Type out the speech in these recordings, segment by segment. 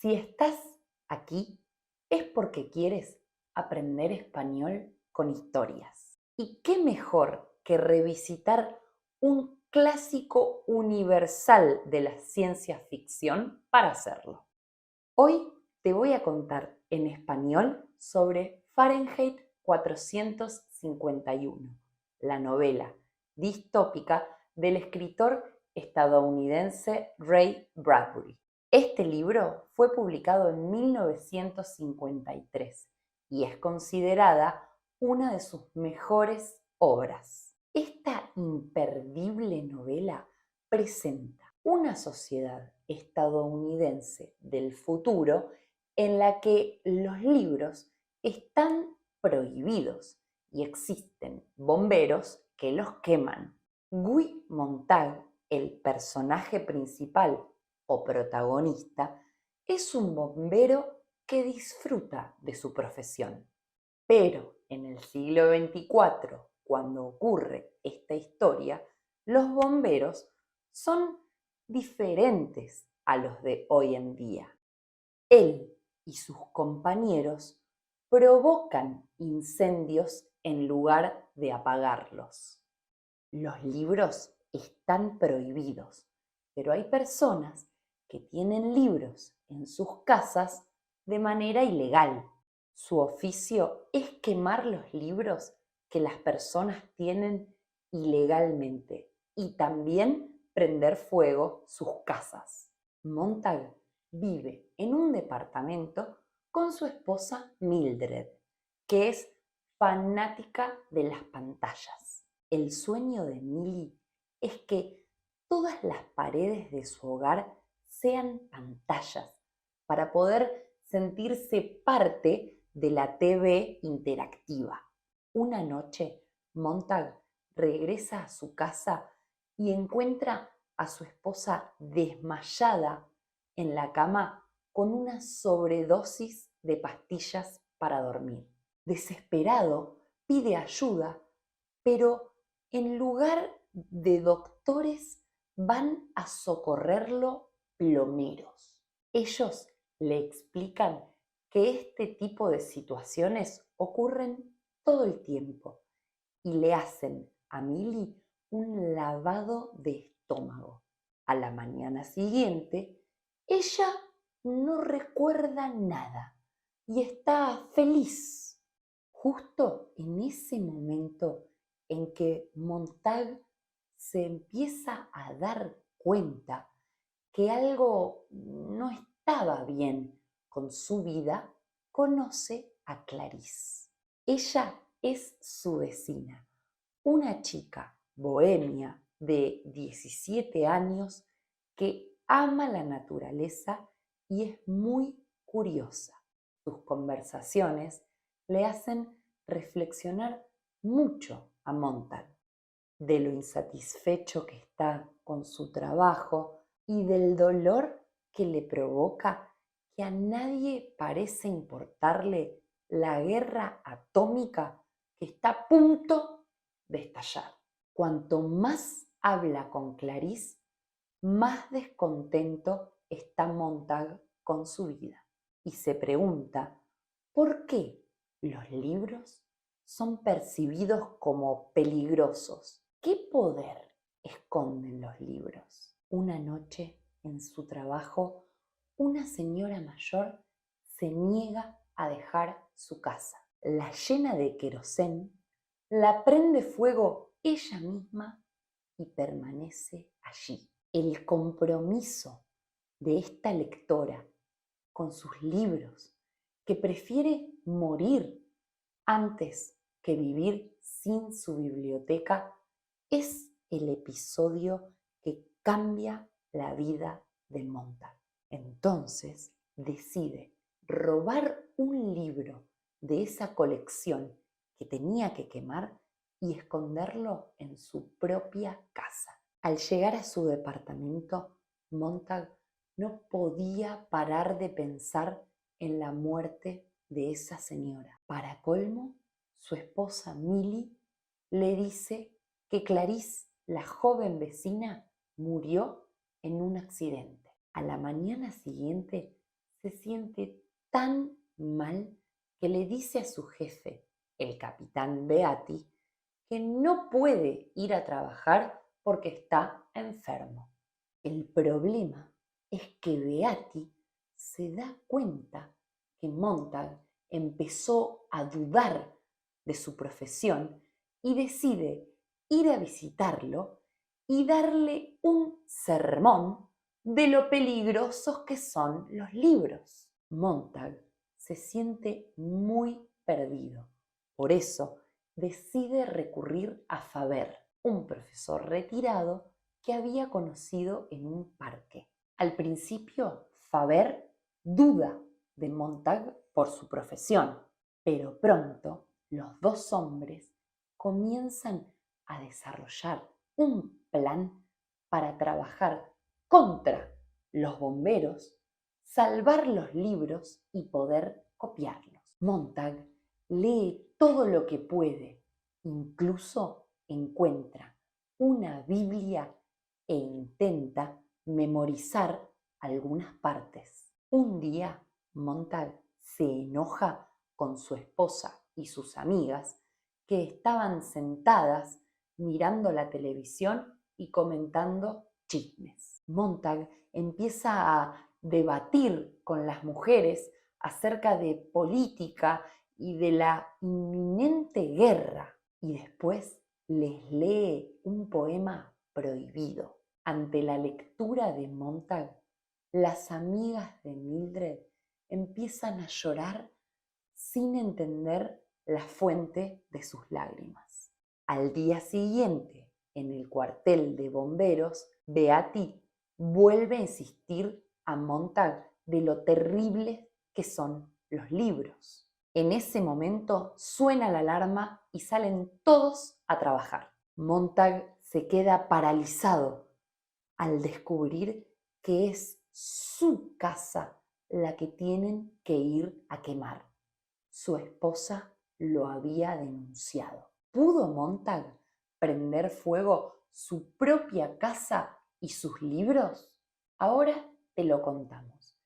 Si estás aquí es porque quieres aprender español con historias. ¿Y qué mejor que revisitar un clásico universal de la ciencia ficción para hacerlo? Hoy te voy a contar en español sobre Fahrenheit 451, la novela distópica del escritor estadounidense Ray Bradbury. Este libro fue publicado en 1953 y es considerada una de sus mejores obras. Esta imperdible novela presenta una sociedad estadounidense del futuro en la que los libros están prohibidos y existen bomberos que los queman. Guy Montag, el personaje principal o protagonista, es un bombero que disfruta de su profesión. Pero en el siglo XXIV, cuando ocurre esta historia, los bomberos son diferentes a los de hoy en día. Él y sus compañeros provocan incendios en lugar de apagarlos. Los libros están prohibidos, pero hay personas que tienen libros en sus casas de manera ilegal. Su oficio es quemar los libros que las personas tienen ilegalmente y también prender fuego sus casas. Montag vive en un departamento con su esposa Mildred, que es fanática de las pantallas. El sueño de Millie es que todas las paredes de su hogar sean pantallas para poder sentirse parte de la TV interactiva. Una noche, Montag regresa a su casa y encuentra a su esposa desmayada en la cama con una sobredosis de pastillas para dormir. Desesperado, pide ayuda, pero en lugar de doctores van a socorrerlo plomeros. Ellos le explican que este tipo de situaciones ocurren todo el tiempo y le hacen a Millie un lavado de estómago. A la mañana siguiente, ella no recuerda nada y está feliz. Justo en ese momento en que Montag se empieza a dar cuenta que algo no estaba bien con su vida, conoce a Clarice. Ella es su vecina, una chica bohemia de 17 años que ama la naturaleza y es muy curiosa. Sus conversaciones le hacen reflexionar mucho a Montag, de lo insatisfecho que está con su trabajo y del dolor que le provoca que a nadie parece importarle la guerra atómica que está a punto de estallar. Cuanto más habla con Clarice, más descontento está Montag con su vida y se pregunta por qué los libros son percibidos como peligrosos. ¿Qué poder esconden los libros? Una noche en su trabajo, una señora mayor se niega a dejar su casa. La llena de querosén, la prende fuego ella misma y permanece allí. El compromiso de esta lectora con sus libros, que prefiere morir antes que vivir sin su biblioteca, es el episodio que cambia la vida de Montag. Entonces decide robar un libro de esa colección que tenía que quemar y esconderlo en su propia casa. Al llegar a su departamento, Montag no podía parar de pensar en la muerte de esa señora. Para colmo, su esposa Millie le dice que Clarice, la joven vecina, murió en un accidente. A la mañana siguiente se siente tan mal que le dice a su jefe, el capitán Beatty, que no puede ir a trabajar porque está enfermo. El problema es que Beatty se da cuenta que Montag empezó a dudar de su profesión y decide ir a visitarlo y darle un sermón de lo peligrosos que son los libros. Montag se siente muy perdido. Por eso decide recurrir a Faber, un profesor retirado que había conocido en un parque. Al principio, Faber duda de Montag por su profesión, pero pronto los dos hombres comienzan a desarrollar un plan para trabajar contra los bomberos, salvar los libros y poder copiarlos. Montag lee todo lo que puede, incluso encuentra una Biblia e intenta memorizar algunas partes. Un día, Montag se enoja con su esposa y sus amigas que estaban sentadas mirando la televisión y comentando chismes. Montag empieza a debatir con las mujeres acerca de política y de la inminente guerra, y después les lee un poema prohibido. Ante la lectura de Montag, las amigas de Mildred empiezan a llorar sin entender la fuente de sus lágrimas. Al día siguiente, en el cuartel de bomberos, Beatty vuelve a insistir a Montag de lo terribles que son los libros. En ese momento suena la alarma y salen todos a trabajar. Montag se queda paralizado al descubrir que es su casa la que tienen que ir a quemar. Su esposa lo había denunciado. ¿Pudo Montag prender fuego su propia casa y sus libros? Ahora te lo contamos.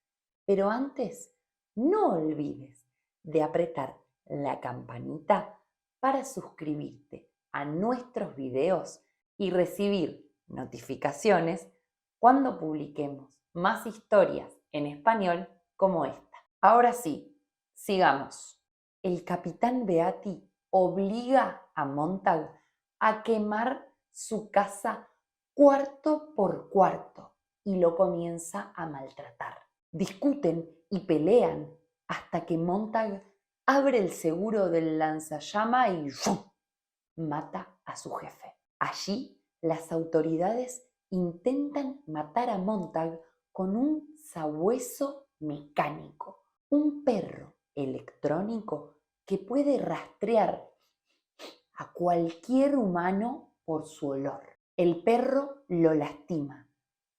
Pero antes, no olvides de apretar la campanita para suscribirte a nuestros videos y recibir notificaciones cuando publiquemos más historias en español como esta. Ahora sí, sigamos. El capitán Beatty obliga a Montag a quemar su casa cuarto por cuarto y lo comienza a maltratar. Discuten y pelean hasta que Montag abre el seguro del lanzallamas y ¡fum!, mata a su jefe. Allí, las autoridades intentan matar a Montag con un sabueso mecánico, un perro electrónico que puede rastrear a cualquier humano por su olor. El perro lo lastima,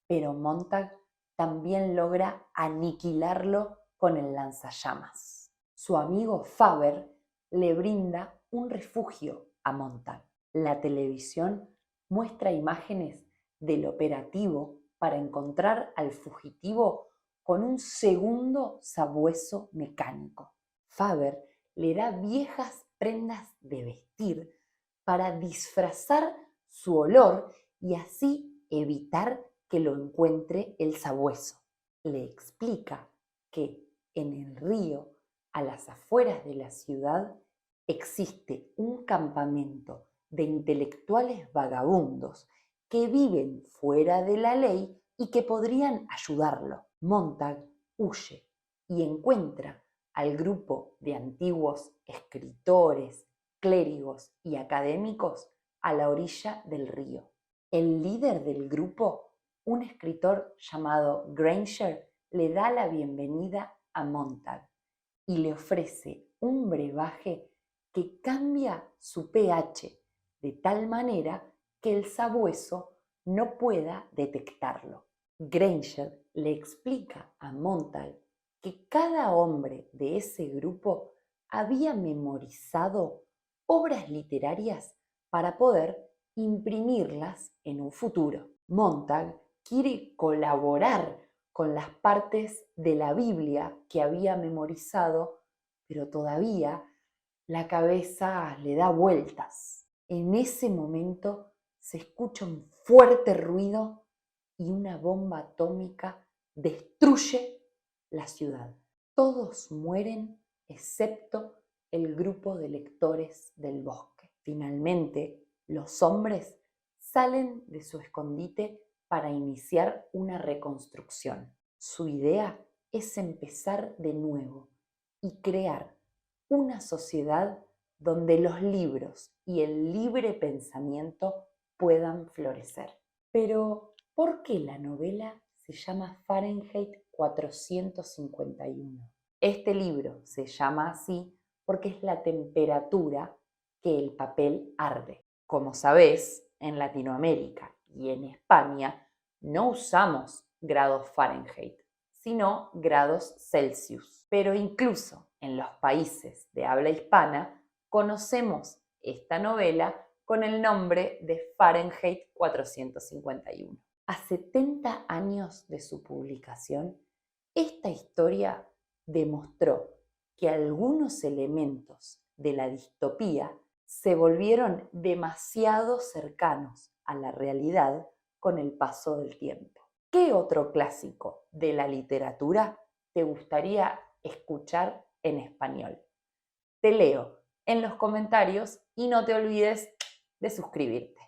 pero Montag también logra aniquilarlo con el lanzallamas. Su amigo Faber le brinda un refugio a Montag. La televisión muestra imágenes del operativo para encontrar al fugitivo con un segundo sabueso mecánico. Faber le da viejas prendas de vestir para disfrazar su olor y así evitar que lo encuentre el sabueso. Le explica que en el río, a las afueras de la ciudad, existe un campamento de intelectuales vagabundos que viven fuera de la ley y que podrían ayudarlo. Montag huye y encuentra al grupo de antiguos escritores, clérigos y académicos a la orilla del río. El líder del grupo, un escritor llamado Granger, le da la bienvenida a Montag y le ofrece un brebaje que cambia su pH de tal manera que el sabueso no pueda detectarlo. Granger le explica a Montag que cada hombre de ese grupo había memorizado obras literarias para poder imprimirlas en un futuro. Montag quiere colaborar con las partes de la Biblia que había memorizado, pero todavía la cabeza le da vueltas. En ese momento se escucha un fuerte ruido y una bomba atómica destruye la ciudad. Todos mueren excepto el grupo de lectores del bosque. Finalmente, los hombres salen de su escondite para iniciar una reconstrucción. Su idea es empezar de nuevo y crear una sociedad donde los libros y el libre pensamiento puedan florecer. Pero, ¿por qué la novela se llama Fahrenheit 451? Este libro se llama así porque es la temperatura que el papel arde. Como sabés, en Latinoamérica y en España no usamos grados Fahrenheit, sino grados Celsius. Pero incluso en los países de habla hispana conocemos esta novela con el nombre de Fahrenheit 451. A 70 años de su publicación, esta historia demostró que algunos elementos de la distopía se volvieron demasiado cercanos a la realidad con el paso del tiempo. ¿Qué otro clásico de la literatura te gustaría escuchar en español? Te leo en los comentarios y no te olvides de suscribirte.